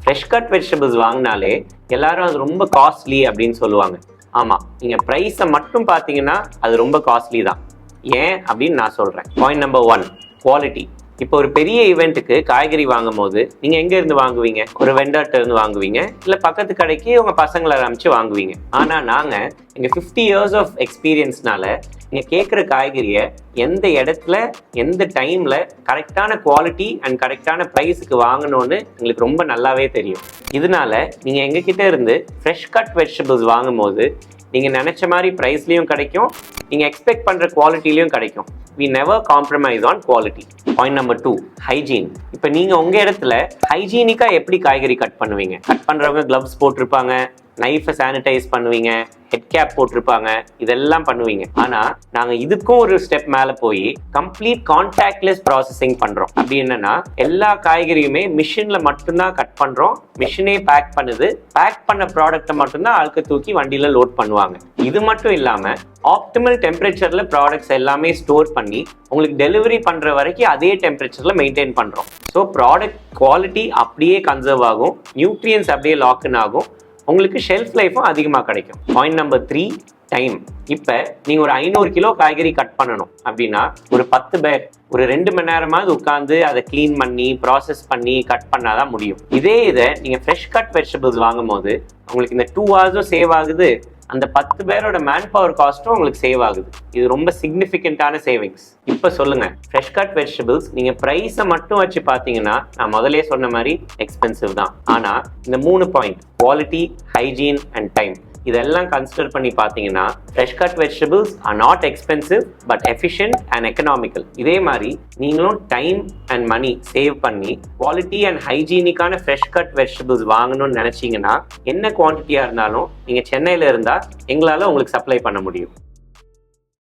Fresh cut vegetables வாங்கினாலே எல்லாரும் அது ரொம்ப காஸ்ட்லி அப்படின்னு சொல்லுவாங்க. ஆமாம், நீங்கள் ப்ரைஸை மட்டும் பார்த்தீங்கன்னா அது ரொம்ப காஸ்ட்லி தான். ஏன் அப்படின்னு நான் சொல்கிறேன். Point number 1, quality. இப்போ ஒரு பெரிய ஈவெண்ட்டுக்கு காய்கறி வாங்கும் போது நீங்கள் எங்கேருந்து வாங்குவீங்க? ஒரு வெண்டர்ட்ட இருந்து வாங்குவீங்க, இல்லை பக்கத்து கடைக்கு உங்கள் பசங்களை அமைச்சு வாங்குவீங்க. ஆனால் நாங்கள் எங்கள் 50 இயர்ஸ் ஆஃப் எக்ஸ்பீரியன்ஸ்னால நீங்கள் கேட்குற காய்கறியை எந்த இடத்துல எந்த டைமில் கரெக்டான குவாலிட்டி அண்ட் கரெக்டான ப்ரைஸுக்கு வாங்கணும்னு எங்களுக்கு ரொம்ப நல்லாவே தெரியும். இதனால நீங்கள் எங்ககிட்ட இருந்து ஃப்ரெஷ் கட் வெஜிடபிள்ஸ் வாங்கும் போது நீங்கள் நினச்ச மாதிரி ப்ரைஸ்லேயும் கிடைக்கும், நீங்கள் எக்ஸ்பெக்ட் பண்ணுற குவாலிட்டிலையும் கிடைக்கும். we never compromise on quality. Point number 2, hygiene. இப்போ நீங்கள் உங்கள் இடத்துல ஹைஜீனிக்காக எப்படி காய்கறி கட் பண்ணுவீங்க? கட் பண்ணுறவங்க க்ளவ்ஸ் போட்டிருப்பாங்க, நைஃபை சானிடைஸ் பண்ணுவீங்க, ஹெட் கேப் போட்டிருப்பாங்க, இதெல்லாம் பண்ணுவீங்க. ஆனால் நாங்கள் இதுக்கும் ஒரு ஸ்டெப் மேலே போய் கம்ப்ளீட் கான்டாக்ட்லெஸ் ப்ராசஸிங் பண்ணுறோம். அப்படி என்னன்னா எல்லா காய்கறியுமே மிஷினில் மட்டும்தான் கட் பண்ணுறோம், மிஷினே பேக் பண்ணுது, பேக் பண்ண ப்ராடக்ட்டை மட்டும்தான் ஆளுக்கு தூக்கி வண்டியில் லோட் பண்ணுவாங்க. இது மட்டும் இல்லாமல் ஆப்டிமல் டெம்பரேச்சரில் ப்ராடக்ட்ஸ் எல்லாமே ஸ்டோர் பண்ணி உங்களுக்கு டெலிவரி பண்ணுற வரைக்கும் அதே டெம்பரேச்சரில் மெயின்டைன் பண்ணுறோம். ஸோ ப்ராடக்ட் குவாலிட்டி அப்படியே கன்சர்வ் ஆகும், நியூட்ரியன்ஸ் அப்படியே லாக்இன் ஆகும், உங்களுக்கு ஷெல்ஃப் லைஃபும் அதிகமாக கிடைக்கும். Point number 3, time. இப்போ நீங்கள் ஒரு 500 கிலோ காய்கறி கட் பண்ணணும் அப்படின்னா ஒரு 10 பேர் ஒரு 2 மணி நேரமாவது உட்காந்து அதை க்ளீன் பண்ணி ப்ராசஸ் பண்ணி கட் பண்ணாதான் முடியும். இதை நீங்கள் ஃப்ரெஷ் கட் வெஜிடபிள்ஸ் வாங்கும் போது உங்களுக்கு இந்த 2 ஹவர்ஸும் சேவ் ஆகுது, அந்த 10 பேரோட மேன் பவர் காஸ்ட்டும் உங்களுக்கு சேவ் ஆகுது. இது ரொம்ப சிக்னிஃபிகண்ட்டான சேவிங்ஸ். இப்போ சொல்லுங்க, ஃப்ரெஷ் கட் வெஜிடபிள்ஸ் நீங்கள் ப்ரைஸை மட்டும் வச்சு பார்த்தீங்கன்னா நான் முதலே சொன்ன மாதிரி எக்ஸ்பென்சிவ் தான். ஆனால் இந்த 3 point, quality, hygiene and time, இதெல்லாம் கன்சிடர் பண்ணி பார்த்தீங்கன்னா fresh cut vegetables are not expensive but efficient and economical. இதே மாதிரி நீங்களும் டைம் அண்ட் மணி சேவ் பண்ணி குவாலிட்டி அண்ட் ஹைஜீனிக்கான ஃப்ரெஷ் கட் வெஜிடபிள்ஸ் வாங்கணும்னு நினச்சிங்கன்னா என்ன குவான்டிட்டியாக இருந்தாலும் நீங்கள் சென்னையில் இருந்தால் எங்களால் உங்களுக்கு சப்ளை பண்ண முடியும்.